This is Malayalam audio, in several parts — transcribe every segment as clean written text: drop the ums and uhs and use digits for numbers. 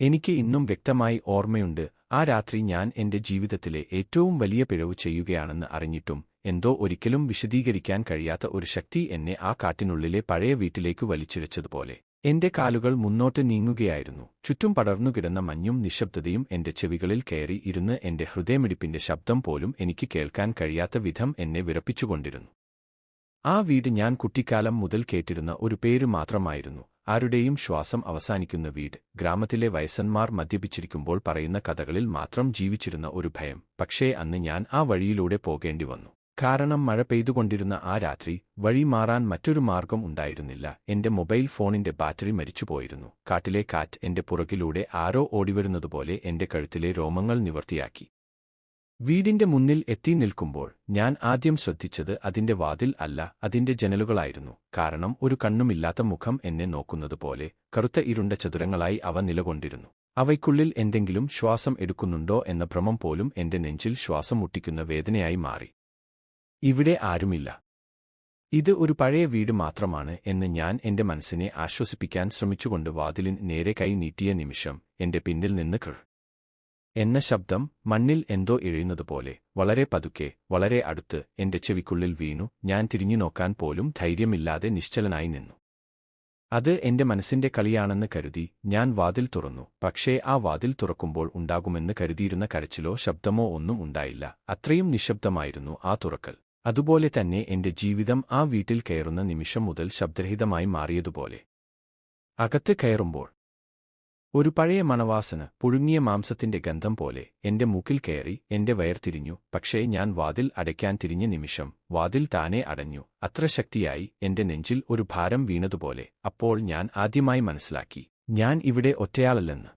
എനിക്ക് ഇന്നും വ്യക്തമായി ഓർമ്മയുണ്ട്, ആ രാത്രി ഞാൻ എന്റെ ജീവിതത്തിലെ ഏറ്റവും വലിയ പിഴവ് ചെയ്യുകയാണെന്ന് അറിഞ്ഞിട്ടും, എന്തോ ഒരിക്കലും വിശദീകരിക്കാൻ കഴിയാത്ത ഒരു ശക്തി എന്നെ ആ കാട്ടിനുള്ളിലെ പഴയ വീട്ടിലേക്ക് വലിച്ചിഴച്ചതുപോലെ. എന്റെ കാലുകൾ മുന്നോട്ട് നീങ്ങുകയായിരുന്നു. ചുറ്റും പടർന്നുകിടന്ന മഞ്ഞും നിശബ്ദതയും എന്റെ ചെവികളിൽ കയറി ഇരുന്ന് എന്റെ ഹൃദയമിടിപ്പിന്റെ ശബ്ദം പോലും എനിക്ക് കേൾക്കാൻ കഴിയാത്ത വിധം എന്നെ വിറപ്പിച്ചുകൊണ്ടിരുന്നു. ആ വീട് ഞാൻ കുട്ടിക്കാലം മുതൽ കേട്ടിരുന്ന ഒരു പേര് മാത്രമായിരുന്നു. ആരുടെയും ശ്വാസം അവസാനിക്കുന്ന വീട്. ഗ്രാമത്തിലെ വയസ്സന്മാർ മദ്യപിച്ചിരിക്കുമ്പോൾ പറയുന്ന കഥകളിൽ മാത്രം ജീവിച്ചിരുന്ന ഒരു ഭയം. പക്ഷേ അന്ന് ഞാൻ ആ വഴിയിലൂടെ പോകേണ്ടി വന്നു. കാരണം മഴ പെയ്തുകൊണ്ടിരുന്ന ആ രാത്രി വഴി മാറാൻ മറ്റൊരു മാർഗം ഉണ്ടായിരുന്നില്ല. എന്റെ മൊബൈൽ ഫോണിന്റെ ബാറ്ററി മരിച്ചുപോയിരുന്നു. കാട്ടിലെ കാറ്റ് എന്റെ പുറകിലൂടെ ആരോ ഓടിവരുന്നതുപോലെ എന്റെ കഴുത്തിലെ രോമങ്ങൾ നിവർത്തിയാക്കി. വീടിന്റെ മുന്നിൽ എത്തി നിൽക്കുമ്പോൾ ഞാൻ ആദ്യം ശ്രദ്ധിച്ചത് അതിന്റെ വാതിൽ അല്ല, അതിന്റെ ജനലുകളായിരുന്നു. കാരണം ഒരു കണ്ണുമില്ലാത്ത മുഖം എന്നെ നോക്കുന്നതുപോലെ കറുത്ത ഇരുണ്ട ചതുരങ്ങളായി അവ നിലകൊണ്ടിരുന്നു. അവയ്ക്കുള്ളിൽ എന്തെങ്കിലും ശ്വാസം എടുക്കുന്നുണ്ടോ എന്ന ഭ്രമം പോലും എന്റെ നെഞ്ചിൽ ശ്വാസം മുട്ടിക്കുന്ന വേദനയായി മാറി. ഇവിടെ ആരുമില്ല. ഇത് ഒരു പഴയ വീട് മാത്രമാണ് എന്ന് ഞാൻ എന്റെ മനസ്സിനെ ആശ്വസിപ്പിക്കാൻ ശ്രമിച്ചുകൊണ്ട് വാതിലിന് നേരെ കൈ നീട്ടിയ നിമിഷം എന്റെ പിന്നിൽ നിന്ന് കൃ എന്ന ശബ്ദം മണ്ണിൽ എന്തോ ഇഴയുന്നതുപോലെ വളരെ പതുക്കെ, വളരെ അടുത്ത് എന്റെ ചെവിക്കുള്ളിൽ വീണു. ഞാൻ തിരിഞ്ഞു നോക്കാൻ പോലും ധൈര്യമില്ലാതെ നിശ്ചലനായി നിന്നു. അത് എന്റെ മനസ്സിന്റെ കളിയാണെന്ന് കരുതി ഞാൻ വാതിൽ തുറന്നു. പക്ഷേ ആ വാതിൽ തുറക്കുമ്പോൾ ഉണ്ടാകുമെന്ന് കരുതിയിരുന്ന കരച്ചിലോ ശബ്ദമോ ഒന്നും ഉണ്ടായില്ല. അത്രയും നിശബ്ദമായിരുന്നു ആ തുറക്കൽ. അതുപോലെ തന്നെ എന്റെ ജീവിതം ആ വീട്ടിൽ കയറുന്ന നിമിഷം മുതൽ ശബ്ദരഹിതമായി മാറിയതുപോലെ. അകത്ത് കയറുമ്പോൾ ഒരു പഴയ മണവാസന, പുഴുങ്ങിയ മാംസത്തിന്റെ ഗന്ധം പോലെ എന്റെ മൂക്കിൽ കയറി. എന്റെ വയർ തിരിഞ്ഞു. പക്ഷേ ഞാൻ വാതിൽ അടയ്ക്കാൻ തിരിഞ്ഞ നിമിഷം വാതിൽ താനെ അടഞ്ഞു. അത്ര ശക്തിയായി എന്റെ നെഞ്ചിൽ ഒരു ഭാരം വീണതുപോലെ. അപ്പോൾ ഞാൻ ആദ്യമായി മനസ്സിലാക്കി, ഞാൻ ഇവിടെ ഒറ്റയാളല്ലെന്ന്.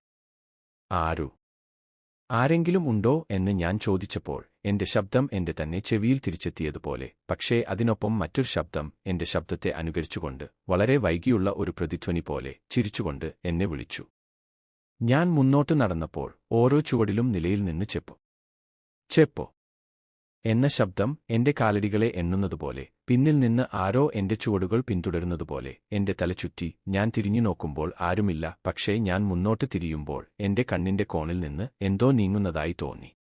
ആരെങ്കിലും ഉണ്ടോ എന്ന് ഞാൻ ചോദിച്ചപ്പോൾ എന്റെ ശബ്ദം എന്റെ തന്നെ ചെവിയിൽ തിരിച്ചെത്തിയതുപോലെ. പക്ഷേ അതിനൊപ്പം മറ്റൊരു ശബ്ദം എന്റെ ശബ്ദത്തെ അനുകരിച്ചുകൊണ്ട്, വളരെ വൈകിയുള്ള ഒരു പ്രതിധ്വനി പോലെ ചിരിച്ചുകൊണ്ട് എന്നെ വിളിച്ചു. ഞാൻ മുന്നോട്ട് നടന്നപ്പോൾ ഓരോ ചുവടിലും നിലയിൽ നിന്ന് ചെപ്പോ എന്ന ശബ്ദം എന്റെ കാലടികളെ എണ്ണുന്നതുപോലെ. പിന്നിൽ നിന്ന് ആരോ എന്റെ ചുവടുകൾ പിന്തുടരുന്നതുപോലെ. എന്റെ തല ചുറ്റി ഞാൻ തിരിഞ്ഞു നോക്കുമ്പോൾ ആരുമില്ല. പക്ഷേ ഞാൻ മുന്നോട്ട് തിരിയുമ്പോൾ എന്റെ കണ്ണിന്റെ കോണിൽ നിന്ന് എന്തോ നീങ്ങുന്നതായി തോന്നി.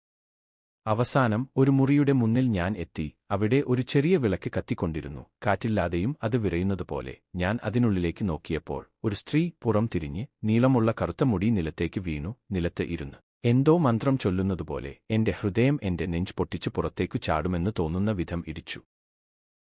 അവസാനം ഒരു മുറിയുടെ മുന്നിൽ ഞാൻ എത്തി. അവിടെ ഒരു ചെറിയ വിളക്ക് കത്തിക്കൊണ്ടിരുന്നു. കാറ്റില്ലാതെയും അത് വിറയുന്നതുപോലെ. ഞാൻ അതിനുള്ളിലേക്ക് നോക്കിയപ്പോൾ ഒരു സ്ത്രീ പുറം തിരിഞ്ഞ് നീളമുള്ള കറുത്ത മുടി നിലത്തേക്ക് വീണു. നിലത്ത് ഇരുന്ന് എന്തോ മന്ത്രം ചൊല്ലുന്നതുപോലെ എന്റെ ഹൃദയം എന്റെ നെഞ്ച് പൊട്ടിച്ചു പുറത്തേക്കു ചാടുമെന്ന് തോന്നുന്ന വിധം ഇടിച്ചു.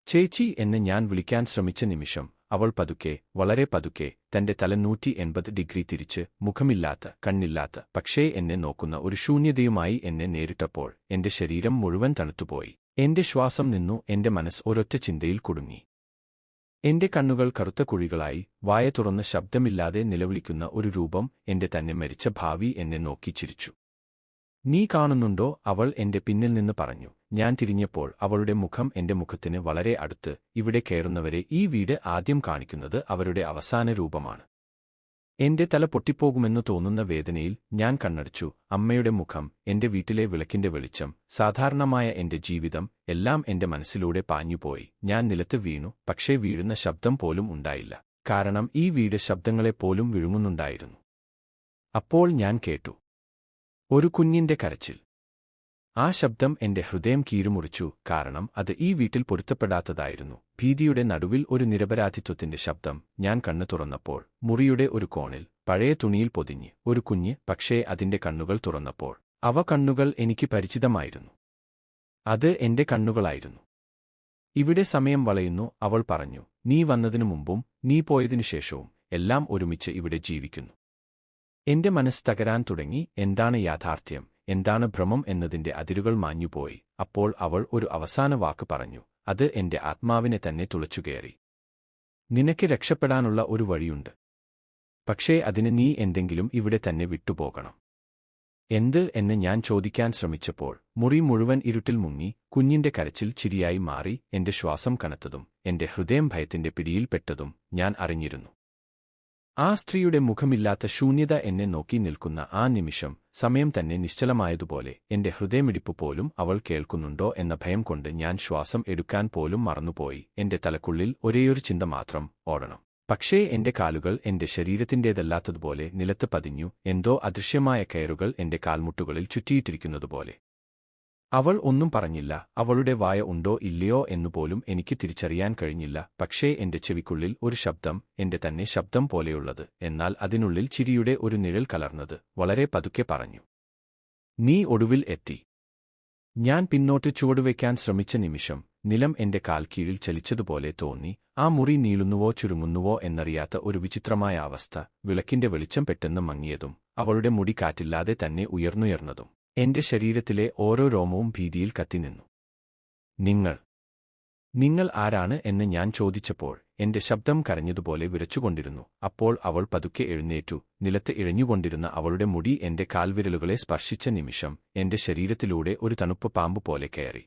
ചേച്ചി എന്ന് ഞാൻ വിളിക്കാൻ ശ്രമിച്ച നിമിഷം അവൾ പതുക്കെ, വളരെ പതുക്കെ തന്റെ തല 180 ഡിഗ്രി തിരിച്ച്, മുഖമില്ലാത്ത, കണ്ണില്ലാത്ത, പക്ഷേ എന്നെ നോക്കുന്ന ഒരു ശൂന്യതയുമായി എന്നെ നേരിട്ടപ്പോൾ എന്റെ ശരീരം മുഴുവൻ തണുത്തുപോയി. എന്റെ ശ്വാസം നിന്നു. എന്റെ മനസ്സ് ഒരൊറ്റ ചിന്തയിൽ കുടുങ്ങി. എന്റെ കണ്ണുകൾ കറുത്ത കുഴികളായി. വായ തുറന്ന് ശബ്ദമില്ലാതെ നിലവിളിക്കുന്ന ഒരു രൂപം, എന്റെ തന്നെ മരിച്ച ഭാവി എന്നെ നോക്കി ചിരിച്ചു. നീ കാണുന്നുണ്ടോ, അവൾ എന്റെ പിന്നിൽ നിന്ന് പറഞ്ഞു. ഞാൻ തിരിഞ്ഞപ്പോൾ അവളുടെ മുഖം എന്റെ മുഖത്തിന് വളരെ അടുത്ത്. ഇവിടെ കയറുന്നവരെ ഈ വീട് ആദ്യം കാണിക്കുന്നത് അവരുടെ അവസാന രൂപമാണ്. എന്റെ തല പൊട്ടിപ്പോകുമെന്നു തോന്നുന്ന വേദനയിൽ ഞാൻ കണ്ണടച്ചു. അമ്മയുടെ മുഖം, എന്റെ വീട്ടിലെ വിളക്കിന്റെ വെളിച്ചം, സാധാരണമായ എന്റെ ജീവിതം എല്ലാം എന്റെ മനസ്സിലൂടെ പാഞ്ഞുപോയി. ഞാൻ നിലത്ത് വീണു. പക്ഷേ വീഴുന്ന ശബ്ദം പോലും ഉണ്ടായില്ല. കാരണം ഈ വീട് ശബ്ദങ്ങളെപ്പോലും വിഴുങ്ങുന്നുണ്ടായിരുന്നു. അപ്പോൾ ഞാൻ കേട്ടു ഒരു കുഞ്ഞിന്റെ കരച്ചിൽ. ആ ശബ്ദം എന്റെ ഹൃദയം കീറുമുറിച്ചു. കാരണം അത് ഈ വീട്ടിൽ പൊരുത്തപ്പെടാത്തതായിരുന്നു. ഭീതിയുടെ നടുവിൽ ഒരു നിരപരാധിത്വത്തിന്റെ ശബ്ദം. ഞാൻ കണ്ണു തുറന്നപ്പോൾ മുറിയുടെ ഒരു കോണിൽ പഴയ തുണിയിൽ പൊതിഞ്ഞ് ഒരു കുഞ്ഞ്. പക്ഷേ അതിന്റെ കണ്ണുകൾ തുറന്നപ്പോൾ അവ കണ്ണുകൾ എനിക്ക് പരിചിതമായിരുന്നു. അത് എന്റെ കണ്ണുകളായിരുന്നു. ഇവിടെ സമയം വളയുന്നു, അവൾ പറഞ്ഞു. നീ വന്നതിനു മുമ്പും നീ പോയതിനു ശേഷവും എല്ലാം ഒരുമിച്ച് ഇവിടെ ജീവിക്കുന്നു. എന്റെ മനസ്സ് തകരാൻ തുടങ്ങി. എന്താണ് യാഥാർത്ഥ്യം, എന്താണ് ഭ്രമം എന്നതിന്റെ അതിരുകൾ മാഞ്ഞുപോയി. അപ്പോൾ അവൾ ഒരു അവസാന വാക്ക് പറഞ്ഞു. അത് എന്റെ ആത്മാവിനെ തന്നെ തുളച്ചുകയറി. നിനക്ക് രക്ഷപ്പെടാനുള്ള ഒരു വഴിയുണ്ട്. പക്ഷേ അതിന് നീ എന്തെങ്കിലും ഇവിടെ തന്നെ വിട്ടുപോകണം. എന്ത് എന്ന് ഞാൻ ചോദിക്കാൻ ശ്രമിച്ചപ്പോൾ മുറി മുഴുവൻ ഇരുട്ടിൽ മുങ്ങി. കുഞ്ഞിന്റെ കരച്ചിൽ ചിരിയായി മാറി. എന്റെ ശ്വാസം കനത്തതും എന്റെ ഹൃദയം ഭയത്തിന്റെ പിടിയിൽപ്പെട്ടതും ഞാൻ അറിഞ്ഞിരുന്നു. ആ സ്ത്രീയുടെ മുഖമില്ലാത്ത ശൂന്യത എന്നെ നോക്കി നിൽക്കുന്ന ആ നിമിഷം സമയം തന്നെ നിശ്ചലമായതുപോലെ. എന്റെ ഹൃദയമിടിപ്പ് പോലും അവൾ കേൾക്കുന്നുണ്ടോ എന്ന ഭയം കൊണ്ട് ഞാൻ ശ്വാസം എടുക്കാൻ പോലും മറന്നുപോയി. എന്റെ തലക്കുള്ളിൽ ഒരേയൊരു ചിന്ത മാത്രം, ഓടണം. പക്ഷേ എന്റെ കാലുകൾ എന്റെ ശരീരത്തിന്റേതല്ലാത്തതുപോലെ നിലത്ത് പതിഞ്ഞു, എന്തോ അദൃശ്യമായ കയറുകൾ എന്റെ കാൽമുട്ടുകളിൽ ചുറ്റിയിട്ടിരിക്കുന്നതുപോലെ. അവൾ ഒന്നും പറഞ്ഞില്ല. അവളുടെ വായ ഉണ്ടോ ഇല്ലയോ എന്നുപോലും എനിക്ക് തിരിച്ചറിയാൻ കഴിഞ്ഞില്ല. പക്ഷേ എന്റെ ചെവിക്കുള്ളിൽ ഒരു ശബ്ദം, എന്റെ തന്നെ ശബ്ദം പോലെയുള്ളത്, എന്നാൽ അതിനുള്ളിൽ ചിരിയുടെ ഒരു നിഴൽ കലർന്നത്, വളരെ പതുക്കെ പറഞ്ഞു: "നീ ഒടുവിൽ എത്തി." ഞാൻ പിന്നോട്ട് ചുവടുവയ്ക്കാൻ ശ്രമിച്ച നിമിഷം നിലം എന്റെ കാൽക്കീഴിൽ ചലിച്ചതുപോലെ തോന്നി. ആ മുറി നീളുന്നുവോ ചുരുങ്ങുന്നുവോ എന്നറിയാത്ത ഒരു വിചിത്രമായ അവസ്ഥ. വിളക്കിന്റെ വെളിച്ചം പെട്ടെന്ന് മങ്ങിയതും അവളുടെ മുടി കാറ്റില്ലാതെ തന്നെ ഉയർന്നുയർന്നതും എന്റെ ശരീരത്തിലെ ഓരോ രോമവും ഭീതിയിൽ കത്തിനിന്നു. നിങ്ങൾ ആരാണ് എന്ന് ഞാൻ ചോദിച്ചപ്പോൾ എന്റെ ശബ്ദം കരഞ്ഞതുപോലെ വിറച്ചുകൊണ്ടിരുന്നു. അപ്പോൾ അവൾ പതുക്കെ എഴുന്നേറ്റു. നിലത്ത് ഇഴഞ്ഞുകൊണ്ടിരുന്ന അവളുടെ മുടി എന്റെ കാൽവിരലുകളെ സ്പർശിച്ച നിമിഷം എന്റെ ശരീരത്തിലൂടെ ഒരു തണുപ്പ് പാമ്പ് പോലെ കയറി.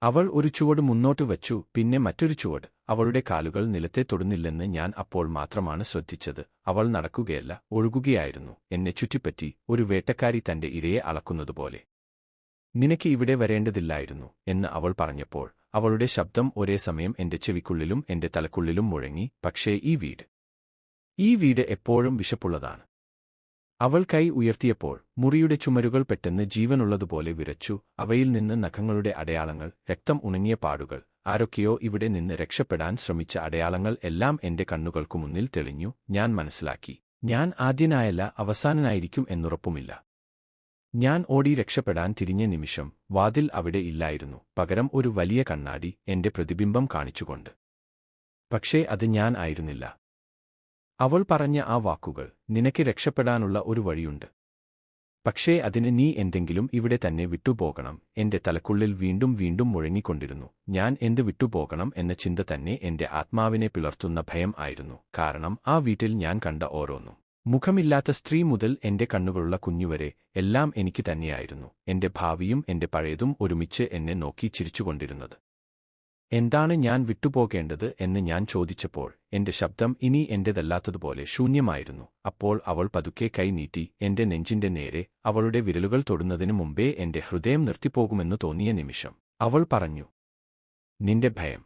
അവൾ ഒരു ചുവട് മുന്നോട്ട് വച്ചു, പിന്നെ മറ്റൊരു ചുവട്. അവളുടെ കാലുകൾ നിലത്തെ തൊടുന്നില്ലെന്ന് ഞാൻ അപ്പോൾ മാത്രമാണ് ശ്രദ്ധിച്ചത്. അവൾ നടക്കുകയല്ല, ഒഴുകുകയായിരുന്നു, എന്നെ ചുറ്റിപ്പറ്റി, ഒരു വേട്ടക്കാരി തന്റെ ഇരയെ അളക്കുന്നതുപോലെ. "നിനക്ക് ഇവിടെ വരേണ്ടതില്ലായിരുന്നു" എന്ന് അവൾ പറഞ്ഞപ്പോൾ അവളുടെ ശബ്ദം ഒരേ സമയം എന്റെ ചെവിക്കുള്ളിലും എന്റെ തലക്കുള്ളിലും മുഴങ്ങി. "പക്ഷേ ഈ വീട് എപ്പോഴും വിശപ്പുള്ളതാണ്." അവൾ കൈ ഉയർത്തിയപ്പോൾ മുറിയുടെ ചുമരുകൾ പെട്ടെന്ന് ജീവനുള്ളതുപോലെ വിറച്ചു. അവയിൽ നിന്ന് നഖങ്ങളുടെ അടയാളങ്ങൾ, രക്തം ഉണങ്ങിയ പാടുകൾ, ആരൊക്കെയോ ഇവിടെ നിന്ന് രക്ഷപ്പെടാൻ ശ്രമിച്ച അടയാളങ്ങൾ എല്ലാം എന്റെ കണ്ണുകൾക്കു മുന്നിൽ തെളിഞ്ഞു. ഞാൻ മനസ്സിലാക്കി, ഞാൻ ആദ്യനായല്ല, അവസാനനായിരിക്കും എന്നുറപ്പുമില്ല. ഞാൻ ഓടി രക്ഷപ്പെടാൻ തിരിഞ്ഞ നിമിഷം വാതിൽ അവിടെ ഇല്ലായിരുന്നു. പകരം ഒരു വലിയ കണ്ണാടി എന്റെ പ്രതിബിംബം കാണിച്ചുകൊണ്ട്. പക്ഷേ അത് ഞാൻ ആയിരുന്നില്ല. അവൾ പറഞ്ഞ ആ വാക്കുകൾ, "നിനക്ക് രക്ഷപ്പെടാനുള്ള ഒരു വഴിയുണ്ട്. പക്ഷേ അതിന് നീ എന്തെങ്കിലും ഇവിടെ തന്നെ വിട്ടുപോകണം." എന്റെ തലക്കുള്ളിൽ വീണ്ടും വീണ്ടും മുഴങ്ങിക്കൊണ്ടിരുന്നു. ഞാൻ എന്ത് വിട്ടുപോകണം എന്ന ചിന്ത തന്നെ എന്റെ ആത്മാവിനെ പിളർത്തുന്ന ഭയം ആയിരുന്നു. കാരണം ആ വീട്ടിൽ ഞാൻ കണ്ട ഓരോന്നും, മുഖമില്ലാത്ത സ്ത്രീ മുതൽ എന്റെ കണ്ണുകളുള്ള കുഞ്ഞുവരെ, എല്ലാം എനിക്ക് തന്നെയായിരുന്നു. എന്റെ ഭാവിയും എന്റെ പഴയതും ഒരുമിച്ച് എന്നെ നോക്കി ചിരിച്ചുകൊണ്ടിരുന്നത്. "എന്താണ് ഞാൻ വിട്ടുപോകേണ്ടത്?" എന്ന് ഞാൻ ചോദിച്ചപ്പോൾ എന്റെ ശബ്ദം ഇനി എന്റേതല്ലാത്തതുപോലെ ശൂന്യമായിരുന്നു. അപ്പോൾ അവൾ പതുക്കെ കൈ നീട്ടി എന്റെ നെഞ്ചിന്റെ നേരെ. അവളുടെ വിരലുകൾ തൊടുന്നതിനു മുമ്പേ എന്റെ ഹൃദയം നിർത്തിപ്പോകുമെന്ന് തോന്നിയ നിമിഷം അവൾ പറഞ്ഞു: "നിന്റെ ഭയം."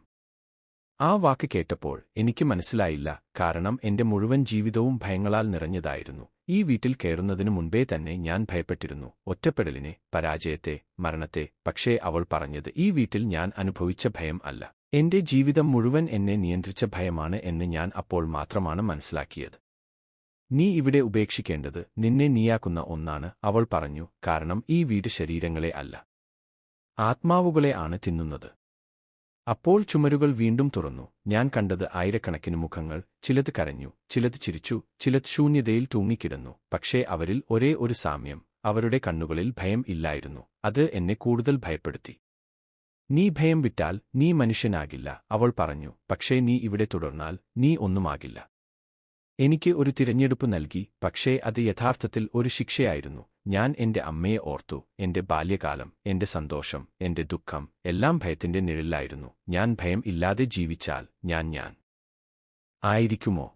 ആ വാക്ക് കേട്ടപ്പോൾ എനിക്ക് മനസ്സിലായില്ല. കാരണം എന്റെ മുഴുവൻ ജീവിതവും ഭയങ്ങളാൽ നിറഞ്ഞതായിരുന്നു. ഈ വീട്ടിൽ കയറുന്നതിനു മുൻപേ തന്നെ ഞാൻ ഭയപ്പെട്ടിരുന്നു. ഒറ്റപ്പെടലിനെ, പരാജയത്തെ, മരണത്തെ. പക്ഷേ അവൾ പറഞ്ഞത് ഈ വീട്ടിൽ ഞാൻ അനുഭവിച്ച ഭയം അല്ല, എന്റെ ജീവിതം മുഴുവൻ എന്നെ നിയന്ത്രിച്ച ഭയമാണ് എന്ന് ഞാൻ അപ്പോൾ മാത്രമാണ് മനസ്സിലാക്കിയത്. "നീ ഇവിടെ ഉപേക്ഷിക്കേണ്ടത് നിന്നെ നീയാക്കുന്ന ഒന്നാണ്," അവൾ പറഞ്ഞു. "കാരണം ഈ വീട് ശരീരങ്ങളെ അല്ല, ആത്മാവുകളെ ആണ് തിന്നുന്നത്." അപ്പോൾ ചുമരുകൾ വീണ്ടും തുറന്നു. ഞാൻ കണ്ടത് ആയിരക്കണക്കിന് മുഖങ്ങൾ. ചിലത് കരഞ്ഞു, ചിലത് ചിരിച്ചു, ചിലത് ശൂന്യതയിൽ തൂങ്ങിക്കിടന്നു. പക്ഷേ അവരിൽ ഒരേ ഒരു സാമ്യം, അവരുടെ കണ്ണുകളിൽ ഭയം ഇല്ലായിരുന്നു. അത് എന്നെ കൂടുതൽ ഭയപ്പെടുത്തി. "നീ ഭയം വിട്ടാൽ നീ മനുഷ്യനാകില്ല," അവൾ പറഞ്ഞു. "പക്ഷേ നീ ഇവിടെ തുടർന്നാൽ നീ ഒന്നുമാകില്ല." എനിക്ക് ഒരു തിരഞ്ഞെടുപ്പ് നൽകി, പക്ഷേ അത് യഥാർത്ഥത്തിൽ ഒരു ശിക്ഷയായിരുന്നു. ഞാൻ എന്റെ അമ്മയെ ഓർത്തു. എന്റെ ബാല്യകാലം, എന്റെ സന്തോഷം, എന്റെ ദുഃഖം, എല്ലാം ഭയത്തിന്റെ നിഴലിലായിരുന്നു. ഞാൻ ഭയം ഇല്ലാതെ ജീവിച്ചാൽ ഞാൻ ആയിരിക്കുമോ?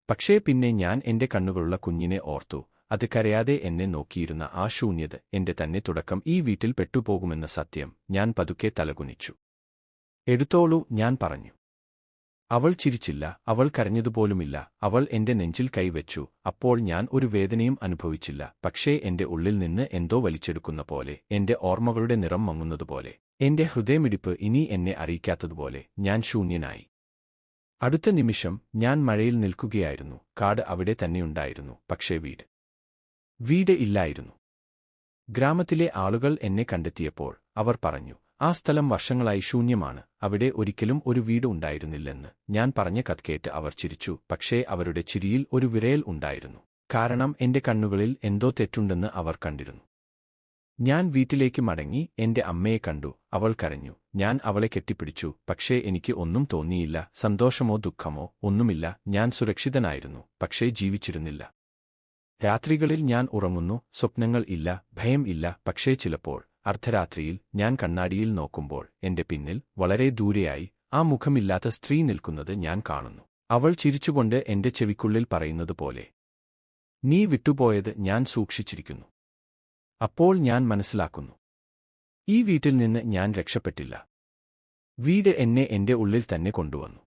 പക്ഷേ പിന്നെ ഞാൻ എന്റെ കണ്ണുകളുള്ള കുഞ്ഞിനെ ഓർത്തു. അത് കരയാതെ എന്നെ നോക്കിയിരുന്ന ആ ശൂന്യത, എന്റെ തന്നെ തുടക്കം ഈ വീട്ടിൽ പെട്ടുപോകുമെന്ന സത്യം. ഞാൻ പതുക്കെ തലകുനിച്ചു. "എടുത്തോളൂ," ഞാൻ പറഞ്ഞു. അവൾ ചിരിച്ചില്ല, അവൾ കരഞ്ഞതുപോലുമില്ല. അവൾ എന്റെ നെഞ്ചിൽ കൈവച്ചു. അപ്പോൾ ഞാൻ ഒരു വേദനയും അനുഭവിച്ചില്ല. പക്ഷേ എന്റെ ഉള്ളിൽ നിന്ന് എന്തോ വലിച്ചെടുക്കുന്ന പോലെ, എന്റെ ഓർമ്മകളുടെ നിറം മങ്ങുന്നതുപോലെ, എന്റെ ഹൃദയമിടിപ്പ് ഇനി എന്നെ അറിയിക്കാത്തതുപോലെ ഞാൻ ശൂന്യനായി. അടുത്ത നിമിഷം ഞാൻ മഴയിൽ നിൽക്കുകയായിരുന്നു. കാട് അവിടെ തന്നെയുണ്ടായിരുന്നു, പക്ഷേ വീട് ഇല്ലായിരുന്നു. ഗ്രാമത്തിലെ ആളുകൾ എന്നെ കണ്ടെത്തിയപ്പോൾ അവർ പറഞ്ഞു, "ആ സ്ഥലം വർഷങ്ങളായി ശൂന്യമാണ്, അവിടെ ഒരിക്കലും ഒരു വീട് ഉണ്ടായിരുന്നില്ലെന്ന്." ഞാൻ പറഞ്ഞ കഥ കേട്ട് അവർ ചിരിച്ചു. പക്ഷേ അവരുടെ ചിരിയിൽ ഒരു വിറയൽ ഉണ്ടായിരുന്നു. കാരണം എന്റെ കണ്ണുകളിൽ എന്തോ തെറ്റുണ്ടെന്ന് അവർ കണ്ടിരുന്നു. ഞാൻ വീട്ടിലേക്ക് മടങ്ങി എന്റെ അമ്മയെ കണ്ടു. അവൾ കരഞ്ഞു. ഞാൻ അവളെ കെട്ടിപ്പിടിച്ചു. പക്ഷേ എനിക്ക് ഒന്നും തോന്നിയില്ല. സന്തോഷമോ ദുഃഖമോ ഒന്നുമില്ല. ഞാൻ സുരക്ഷിതനായിരുന്നു, പക്ഷേ ജീവിച്ചിരുന്നില്ല. രാത്രികളിൽ ഞാൻ ഉറങ്ങുന്നു, സ്വപ്നങ്ങൾ ഇല്ല, ഭയം ഇല്ല. പക്ഷേ ചിലപ്പോൾ അർദ്ധരാത്രിയിൽ ഞാൻ കണ്ണാടിയിൽ നോക്കുമ്പോൾ എന്റെ പിന്നിൽ, വളരെ ദൂരെയായി, ആ മുഖമില്ലാത്ത സ്ത്രീ നിൽക്കുന്നത് ഞാൻ കാണുന്നു. അവൾ ചിരിച്ചുകൊണ്ട് എന്റെ ചെവിക്കുള്ളിൽ പറയുന്നത് പോലെ, "നീ വിട്ടുപോയത് ഞാൻ സൂക്ഷിച്ചിരിക്കുന്നു." അപ്പോൾ ഞാൻ മനസ്സിലാക്കുന്നു, ഈ വീട്ടിൽ നിന്ന് ഞാൻ രക്ഷപ്പെട്ടില്ല. വീട് എന്നെ എന്റെ ഉള്ളിൽ തന്നെ കൊണ്ടുവന്നു.